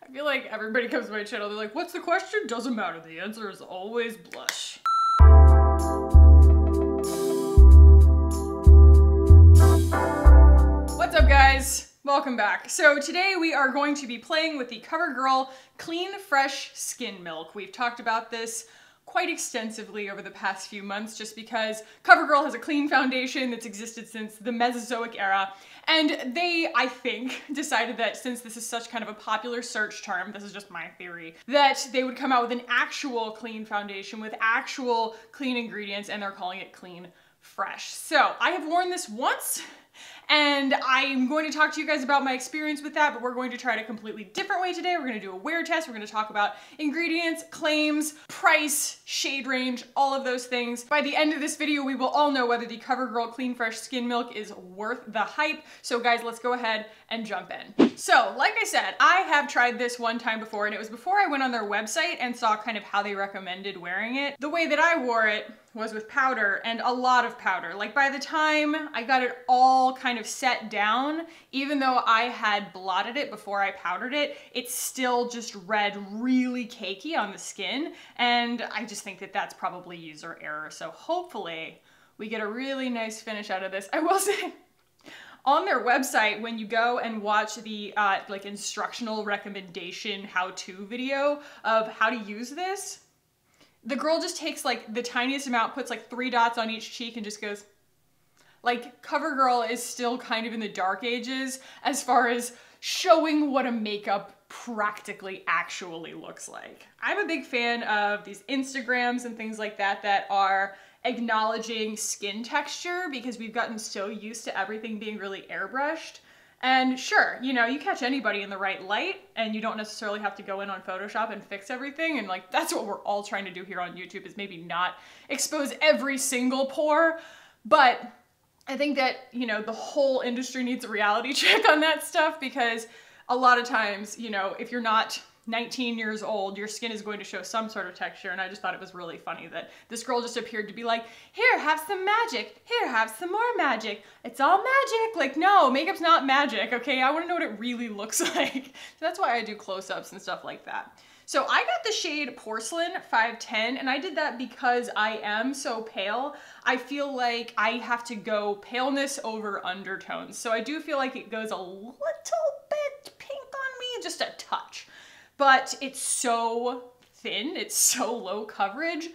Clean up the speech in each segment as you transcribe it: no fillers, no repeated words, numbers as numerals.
I feel like everybody comes to my channel, they're like, what's the question? Doesn't matter, the answer is always blush. What's up guys? Welcome back. So today we are going to be playing with the Covergirl Clean Fresh Skin Milk. We've talked about this quite extensively over the past few months just because Covergirl has a clean foundation that's existed since the Mesozoic era, and they, I think, decided that since this is such kind of a popular search term, this is just my theory, that they would come out with an actual clean foundation with actual clean ingredients, and they're calling it Clean Fresh. So I have worn this once, and I'm going to talk to you guys about my experience with that, but we're going to try it a completely different way today. We're going to do a wear test. We're going to talk about ingredients, claims, price, shade range, all of those things. By the end of this video, we will all know whether the Covergirl Clean Fresh Skin Milk is worth the hype. So guys, let's go ahead and jump in. So like I said, I have tried this one time before, and it was before I went on their website and saw kind of how they recommended wearing it. The way that I wore it was with powder, and a lot of powder. Like by the time I got it all kind of set down, even though I had blotted it before I powdered it, it still just read really cakey on the skin. And I just think that that's probably user error. So hopefully we get a really nice finish out of this. I will say, on their website, when you go and watch the like instructional recommendation how-to video of how to use this, the girl just takes like the tiniest amount, puts like 3 dots on each cheek and just goes, like, Covergirl is still kind of in the dark ages as far as showing what a makeup practically actually looks like. I'm a big fan of these Instagrams and things like that that are acknowledging skin texture, because we've gotten so used to everything being really airbrushed. And sure, you know, you catch anybody in the right light and you don't necessarily have to go in on Photoshop and fix everything. And like, that's what we're all trying to do here on YouTube, is maybe not expose every single pore. But I think that, you know, the whole industry needs a reality check on that stuff, because a lot of times, you know, if you're not 19 years old, your skin is going to show some sort of texture. And I just thought it was really funny that this girl just appeared to be like, here, have some magic. Here, have some more magic. It's all magic. Like, no, makeup's not magic, okay? I want to know what it really looks like. So that's why I do close-ups and stuff like that. So I got the shade Porcelain 510, and I did that because I am so pale. I feel like I have to go paleness over undertones. So I do feel like it goes a little bit pink on me, just a touch. But it's so thin, it's so low coverage,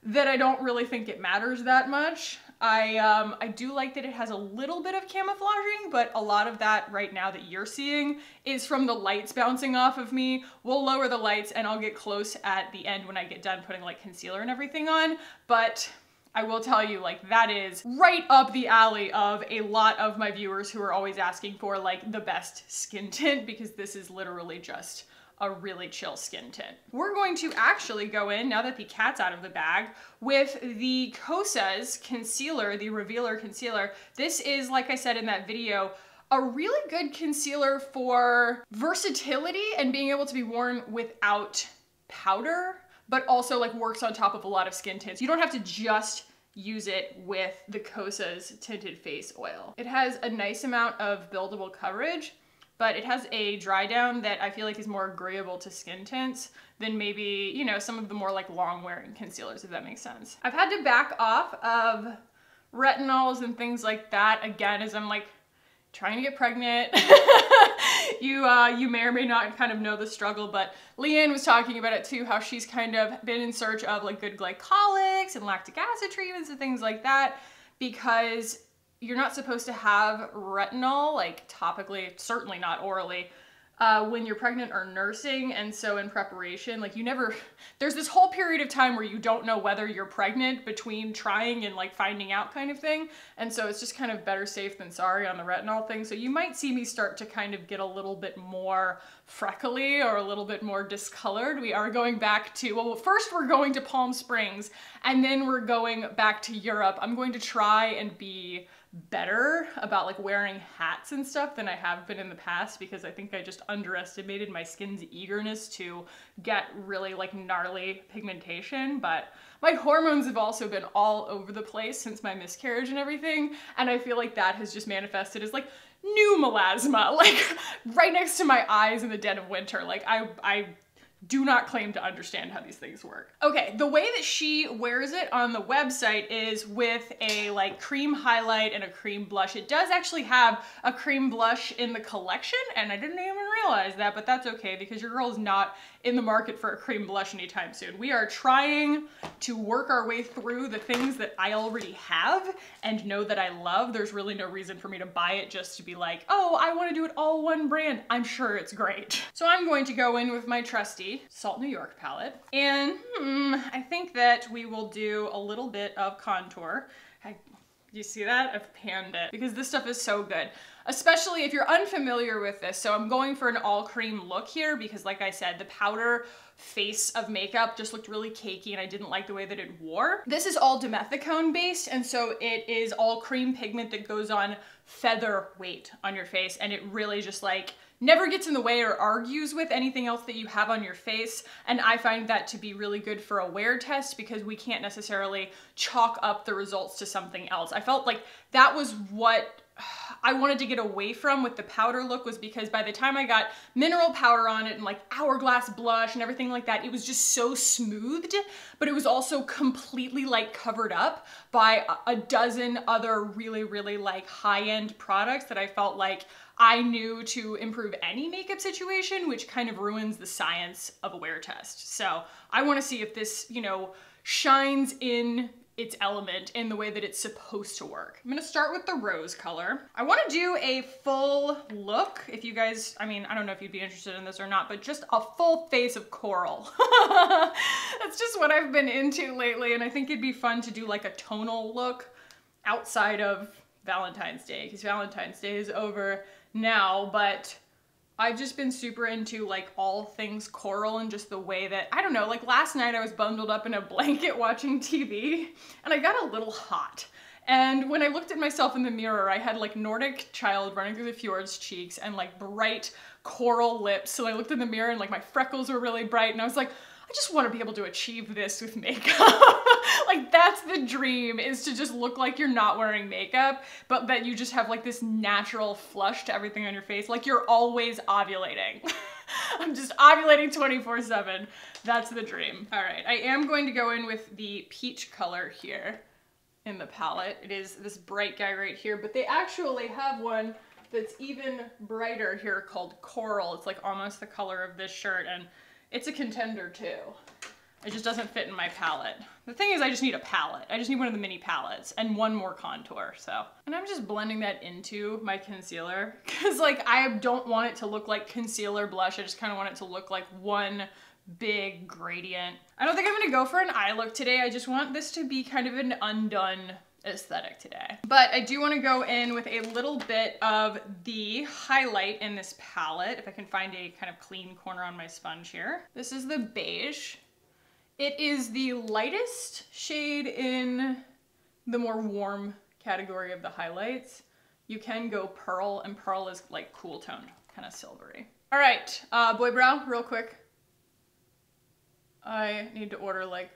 that I don't really think it matters that much. I do like that it has a little bit of camouflaging, but a lot of that right now that you're seeing is from the lights bouncing off of me. We'll lower the lights and I'll get close at the end when I get done putting like concealer and everything on. But I will tell you, like, that is right up the alley of a lot of my viewers who are always asking for like the best skin tint, because this is literally just a really chill skin tint. We're going to actually go in, now that the cat's out of the bag, with the Kosas concealer, the Revealer concealer. This is, like I said in that video, a really good concealer for versatility and being able to be worn without powder, but also like works on top of a lot of skin tints. You don't have to just use it with the Kosas Tinted Face Oil. It has a nice amount of buildable coverage, but it has a dry down that I feel like is more agreeable to skin tints than maybe, you know, some of the more like long wearing concealers, if that makes sense. I've had to back off of retinols and things like that, again, as I'm like trying to get pregnant. You may or may not kind of know the struggle, but Leanne was talking about it too, how she's kind of been in search of like good glycolics and lactic acid treatments and things like that, because you're not supposed to have retinol, like topically, certainly not orally, when you're pregnant or nursing. And so in preparation, like there's this whole period of time where you don't know whether you're pregnant between trying and like finding out kind of thing. And so it's just kind of better safe than sorry on the retinol thing. So you might see me start to kind of get a little bit more freckly or a little bit more discolored. We are going back to, well, first we're going to Palm Springs and then we're going back to Europe. I'm going to try and be better about like wearing hats and stuff than I have been in the past, because I think I just underestimated my skin's eagerness to get really like gnarly pigmentation. But my hormones have also been all over the place since my miscarriage and everything, and I feel like that has just manifested as like new melasma, like right next to my eyes in the dead of winter. Like I do not claim to understand how these things work. Okay, the way that she wears it on the website is with a like cream highlight and a cream blush. It does actually have a cream blush in the collection, and I didn't even realize that, but that's okay because your girl is not in the market for a cream blush anytime soon. We are trying to work our way through the things that I already have and know that I love. There's really no reason for me to buy it just to be like, oh, I want to do it all one brand. I'm sure it's great. So I'm going to go in with my trusty Salt New York palette. And I think that we will do a little bit of contour. You see that? I've panned it because this stuff is so good, especially if you're unfamiliar with this. So I'm going for an all cream look here because like I said, the powder face of makeup just looked really cakey and I didn't like the way that it wore. This is all dimethicone based, and so it is all cream pigment that goes on feather weight on your face, and it really just like never gets in the way or argues with anything else that you have on your face. And I find that to be really good for a wear test because we can't necessarily chalk up the results to something else. I felt like that was what I wanted to get away from with the powder look, was because by the time I got mineral powder on it and like hourglass blush and everything like that, it was just so smoothed, but it was also completely like covered up by a dozen other really, really like high-end products that I felt like I knew to improve any makeup situation, which kind of ruins the science of a wear test. So I want to see if this, you know, shines in its element in the way that it's supposed to work. I'm gonna start with the rose color. I want to do a full look. If you guys, I mean, I don't know if you'd be interested in this or not, but just a full face of coral. That's just what I've been into lately, and I think it'd be fun to do like a tonal look outside of Valentine's Day, because Valentine's Day is over now, but I've just been super into like all things coral and just the way that, I don't know, like last night I was bundled up in a blanket watching TV and I got a little hot. And when I looked at myself in the mirror, I had like Nordic child running through the fjords cheeks and like bright coral lips. So I looked in the mirror and like my freckles were really bright and I was like, I just want to be able to achieve this with makeup. Like that's the dream, is to just look like you're not wearing makeup, but that you just have like this natural flush to everything on your face. Like you're always ovulating. I'm just ovulating 24/7. That's the dream. All right, I am going to go in with the peach color here in the palette. It is this bright guy right here, but they actually have one that's even brighter here called Coral. It's like almost the color of this shirt, and it's a contender too. It just doesn't fit in my palette. The thing is, I just need a palette. I just need one of the mini palettes and one more contour, so. And I'm just blending that into my concealer because like I don't want it to look like concealer blush. I just kind of want it to look like one big gradient. I don't think I'm gonna go for an eye look today. I just want this to be kind of an undone aesthetic today. But I do want to go in with a little bit of the highlight in this palette, if I can find a kind of clean corner on my sponge here. This is the beige. It is the lightest shade in the more warm category of the highlights. You can go pearl, and pearl is like cool toned, kind of silvery. All right, boy brow, real quick. I need to order like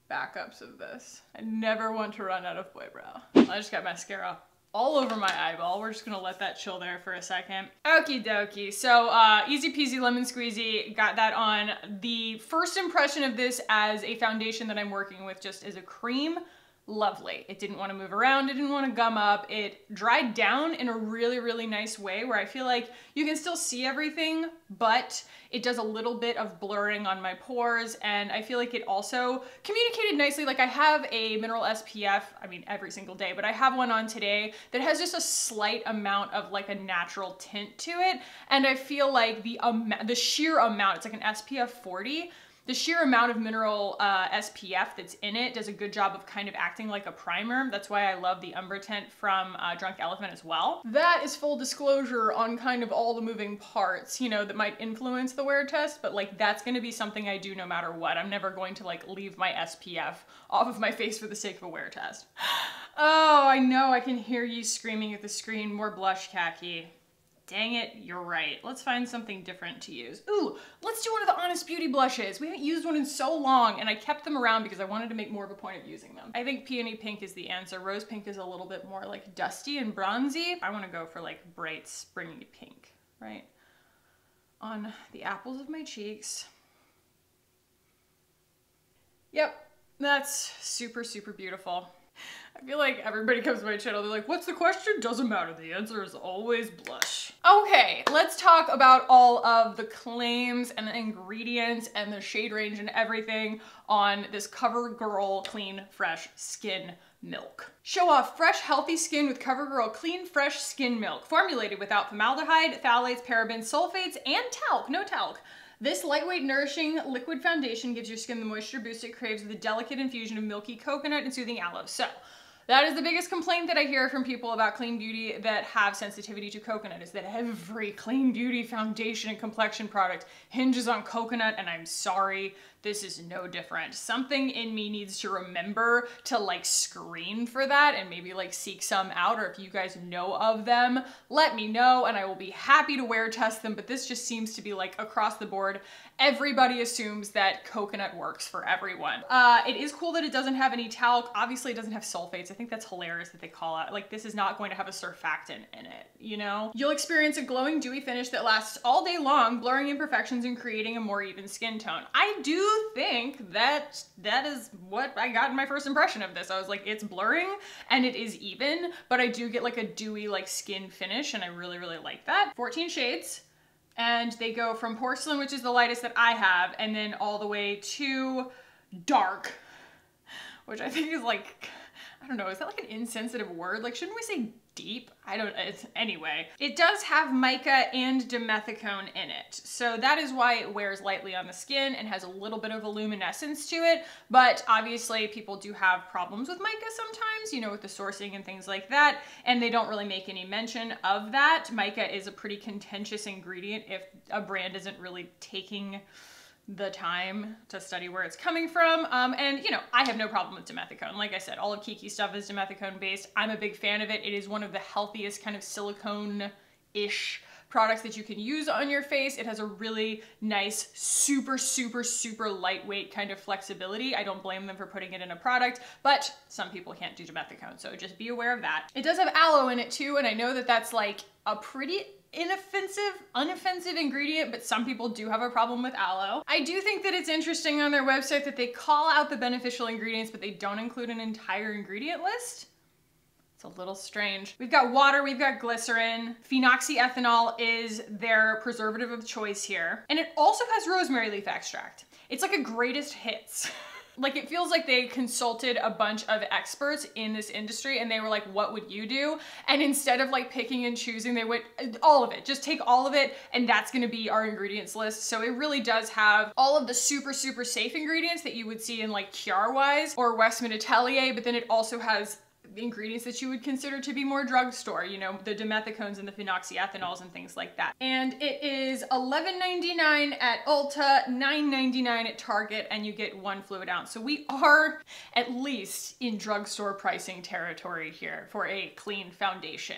backups of this. I never want to run out of boy brow. I just got mascara all over my eyeball. We're just gonna let that chill there for a second. Okie dokie. So easy peasy lemon squeezy, got that on. The first impression of this as a foundation that I'm working with just is a cream. Lovely. It didn't want to move around, it didn't want to gum up. It dried down in a really, really nice way where I feel like you can still see everything, but it does a little bit of blurring on my pores, and I feel like it also communicated nicely. Like I have a mineral SPF, I mean every single day, but I have one on today that has just a slight amount of like a natural tint to it, and I feel like the sheer amount, it's like an SPF 40, the sheer amount of mineral SPF that's in it does a good job of kind of acting like a primer. That's why I love the Umber tint from Drunk Elephant as well. That is full disclosure on kind of all the moving parts, you know, that might influence the wear test, but like that's gonna be something I do no matter what. I'm never going to like leave my SPF off of my face for the sake of a wear test. Oh, I know, I can hear you screaming at the screen, more blush khaki. Dang it, you're right. Let's find something different to use. Ooh, let's do one of the Honest Beauty blushes. We haven't used one in so long, and I kept them around because I wanted to make more of a point of using them. I think Peony Pink is the answer. Rose Pink is a little bit more like dusty and bronzy. I want to go for like bright springy pink, right? On the apples of my cheeks. Yep, that's super, super beautiful. I feel like everybody comes to my channel, they're like, what's the question? Doesn't matter, the answer is always blush. Okay, let's talk about all of the claims and the ingredients and the shade range and everything on this Covergirl Clean Fresh Skin Milk. Show off fresh, healthy skin with Covergirl Clean Fresh Skin Milk, formulated without formaldehyde, phthalates, parabens, sulfates, and talc, no talc. This lightweight, nourishing liquid foundation gives your skin the moisture boost it craves with a delicate infusion of milky coconut and soothing aloe. So, that is the biggest complaint that I hear from people about clean beauty that have sensitivity to coconut, is that every clean beauty foundation and complexion product hinges on coconut, and I'm sorry, this is no different. Something in me needs to remember to like screen for that and maybe like seek some out, or if you guys know of them, let me know and I will be happy to wear test them, but this just seems to be like across the board. Everybody assumes that coconut works for everyone. It is cool that it doesn't have any talc. Obviously it doesn't have sulfates. I think that's hilarious that they call out, like this is not going to have a surfactant in it, you know? You'll experience a glowing, dewy finish that lasts all day long, blurring imperfections and creating a more even skin tone. I do think that is what I got in my first impression of this. I was like, it's blurring and it is even, but I do get like a dewy like skin finish and I really, really like that. 14 shades. And they go from porcelain, which is the lightest that I have, and then all the way to dark, which I think is like, I don't know, is that like an insensitive word? Like, shouldn't we say deep? I don't, anyway. It does have mica and dimethicone in it. So that is why it wears lightly on the skin and has a little bit of a luminescence to it. But obviously people do have problems with mica sometimes, you know, with the sourcing and things like that. And they don't really make any mention of that. Mica is a pretty contentious ingredient if a brand isn't really taking the time to study where it's coming from. And you know, I have no problem with dimethicone. Like I said, all of Kiki's stuff is dimethicone based. I'm a big fan of it. It is one of the healthiest kind of silicone-ish products that you can use on your face. It has a really nice, super, super, super lightweight kind of flexibility. I don't blame them for putting it in a product, but some people can't do dimethicone, so just be aware of that. It does have aloe in it too, and I know that that's like a pretty unoffensive ingredient, but some people do have a problem with aloe. I do think that it's interesting on their website that they call out the beneficial ingredients, but they don't include an entire ingredient list. It's a little strange. We've got water, we've got glycerin. Phenoxyethanol is their preservative of choice here. And it also has rosemary leaf extract. It's like a greatest hits. Like, it feels like they consulted a bunch of experts in this industry and they were like, what would you do? And instead of like picking and choosing, they went, all of it, just take all of it and that's gonna be our ingredients list. So it really does have all of the super, super safe ingredients that you would see in like Chiar-Wise or Westman Atelier, but then it also has ingredients that you would consider to be more drugstore, you know, the dimethicones and the phenoxyethanols and things like that. And it is $11.99 at Ulta, $9.99 at Target, and you get 1 fluid ounce. So we are at least in drugstore pricing territory here for a clean foundation.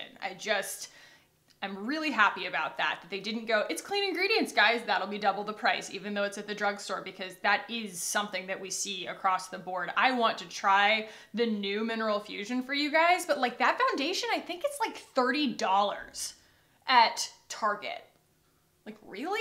I'm really happy about that they didn't go, it's clean ingredients, guys, that'll be double the price, even though it's at the drugstore, because that is something that we see across the board. I want to try the new Mineral Fusion for you guys, but like that foundation, I think it's like $30 at Target. Like, really?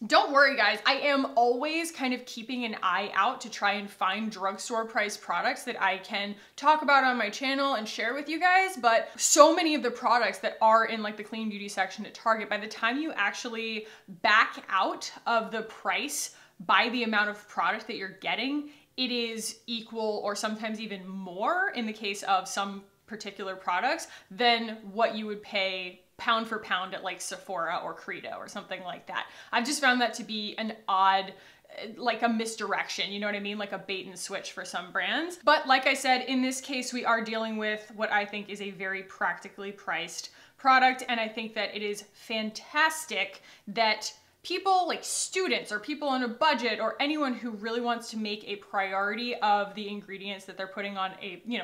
Don't worry, guys. I am always kind of keeping an eye out to try and find drugstore price products that I can talk about on my channel and share with you guys, but so many of the products that are in like the clean beauty section at Target, by the time you actually back out of the price by the amount of product that you're getting, it is equal or sometimes even more in the case of some particular products than what you would pay pound for pound at like Sephora or Credo or something like that. I've just found that to be an odd, like a misdirection, you know what I mean? Like a bait and switch for some brands. But like I said, in this case, we are dealing with what I think is a very practically priced product. And I think that it is fantastic that people like students or people on a budget or anyone who really wants to make a priority of the ingredients that they're putting on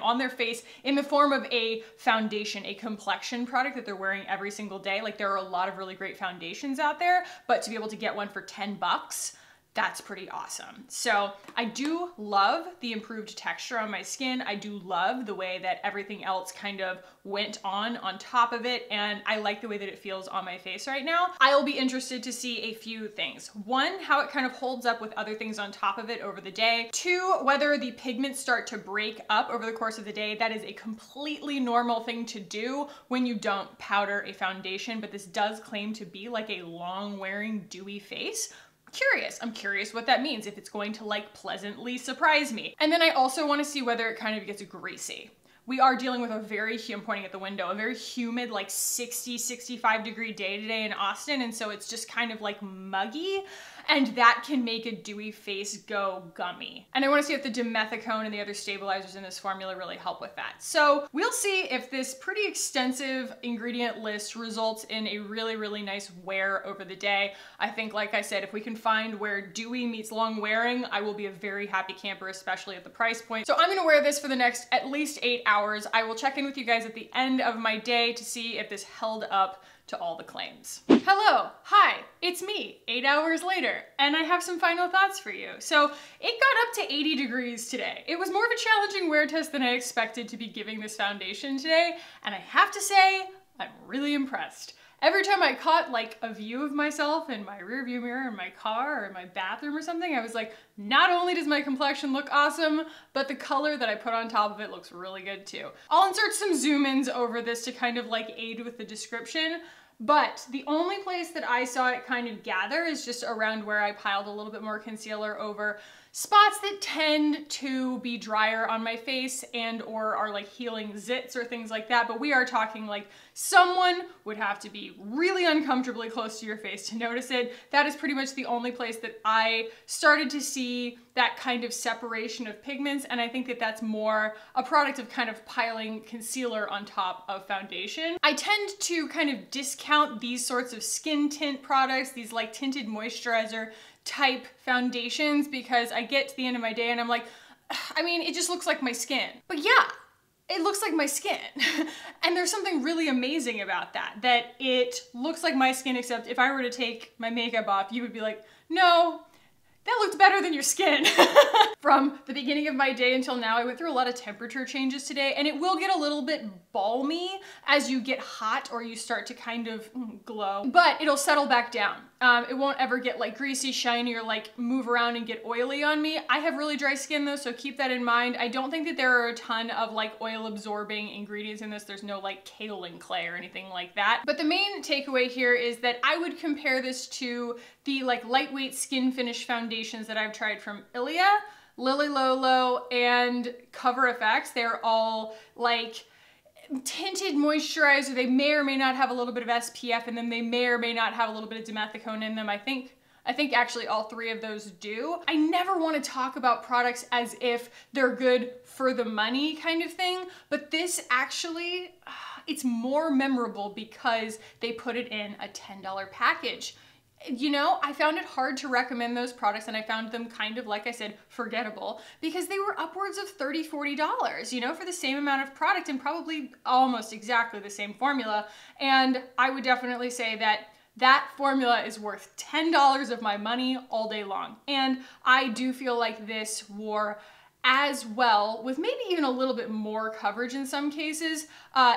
on their face in the form of a foundation, a complexion product that they're wearing every single day. Like there are a lot of really great foundations out there, but to be able to get one for 10 bucks, that's pretty awesome. So I do love the improved texture on my skin. I do love the way that everything else kind of went on top of it, and I like the way that it feels on my face right now. I'll be interested to see a few things. One, how it kind of holds up with other things on top of it over the day. Two, whether the pigments start to break up over the course of the day. That is a completely normal thing to do when you don't powder a foundation, but this does claim to be like a long wearing dewy face. I'm curious what that means, if it's going to like pleasantly surprise me. And then I also want to see whether it kind of gets greasy. We are dealing with a very, I'm pointing at the window, a very humid, like 60, 65 degree day today in Austin. And so it's just kind of like muggy, and that can make a dewy face go gummy. And I want to see if the dimethicone and the other stabilizers in this formula really help with that. So we'll see if this pretty extensive ingredient list results in a really, really nice wear over the day. I think, like I said, if we can find where dewy meets long wearing, I will be a very happy camper, especially at the price point. So I'm gonna wear this for the next at least 8 hours. I will check in with you guys at the end of my day to see if this held up to all the claims. Hello, hi, it's me, 8 hours later, and I have some final thoughts for you. So it got up to 80 degrees today. It was more of a challenging wear test than I expected to be giving this foundation today, and I have to say, I'm really impressed. Every time I caught like a view of myself in my rearview mirror in my car or in my bathroom or something, I was like, not only does my complexion look awesome, but the color that I put on top of it looks really good too. I'll insert some zoom ins over this to kind of like aid with the description, but the only place that I saw it kind of gather is just around where I piled a little bit more concealer over spots that tend to be drier on my face and or are like healing zits or things like that. But we are talking like someone would have to be really uncomfortably close to your face to notice it. That is pretty much the only place that I started to see that kind of separation of pigments, and I think that that's more a product of kind of piling concealer on top of foundation. I tend to kind of discount these sorts of skin tint products, these like tinted moisturizer type foundations, because I get to the end of my day and I'm like, I mean, it just looks like my skin. But yeah, it looks like my skin. And there's something really amazing about that it looks like my skin, except if I were to take my makeup off, you would be like, no, that looked better than your skin. From the beginning of my day until now, I went through a lot of temperature changes today, and it will get a little bit balmy as you get hot or you start to kind of glow, but it'll settle back down. It won't ever get like greasy, shiny, or like move around and get oily on me. I have really dry skin though, so keep that in mind. I don't think that there are a ton of like oil absorbing ingredients in this. There's no like kaolin clay or anything like that. But the main takeaway here is that I would compare this to the like lightweight skin finish foundations that I've tried from Ilia, Lily Lolo, and Cover FX. They're all like tinted moisturizer. They may or may not have a little bit of SPF, and then they may or may not have a little bit of dimethicone in them. I think actually all three of those do. I never want to talk about products as if they're good for the money kind of thing, but this actually, it's more memorable because they put it in a $10 package. You know, I found it hard to recommend those products, and I found them kind of, like I said, forgettable because they were upwards of $30, $40, you know, for the same amount of product and probably almost exactly the same formula. And I would definitely say that that formula is worth $10 of my money all day long. And I do feel like this wore as well, with maybe even a little bit more coverage in some cases,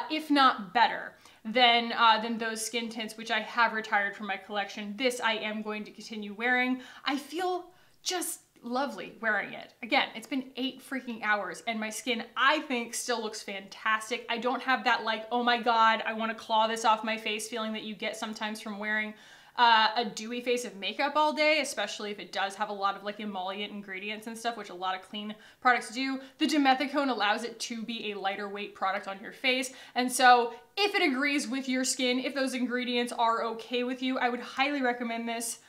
if not better than those skin tints, which I have retired from my collection. This I am going to continue wearing. I feel just lovely wearing it. Again, it's been 8 freaking hours and my skin, I think, still looks fantastic. I don't have that like, oh my God, I want to claw this off my face feeling that you get sometimes from wearing a dewy face of makeup all day, especially if it does have a lot of like emollient ingredients and stuff, which a lot of clean products do. The dimethicone allows it to be a lighter weight product on your face. And so if it agrees with your skin, if those ingredients are okay with you, I would highly recommend this,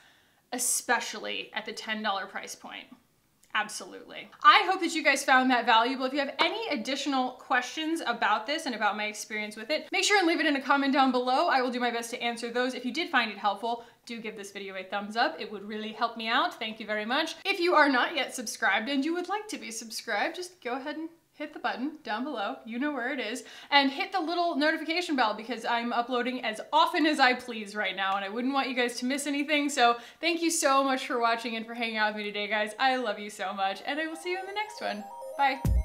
especially at the $10 price point. Absolutely. I hope that you guys found that valuable. If you have any additional questions about this and about my experience with it, make sure and leave it in a comment down below. I will do my best to answer those. If you did find it helpful, do give this video a thumbs up. It would really help me out. Thank you very much. If you are not yet subscribed and you would like to be subscribed, just go ahead and hit the button down below, you know where it is, and hit the little notification bell because I'm uploading as often as I please right now and I wouldn't want you guys to miss anything. So thank you so much for watching and for hanging out with me today, guys. I love you so much and I will see you in the next one. Bye.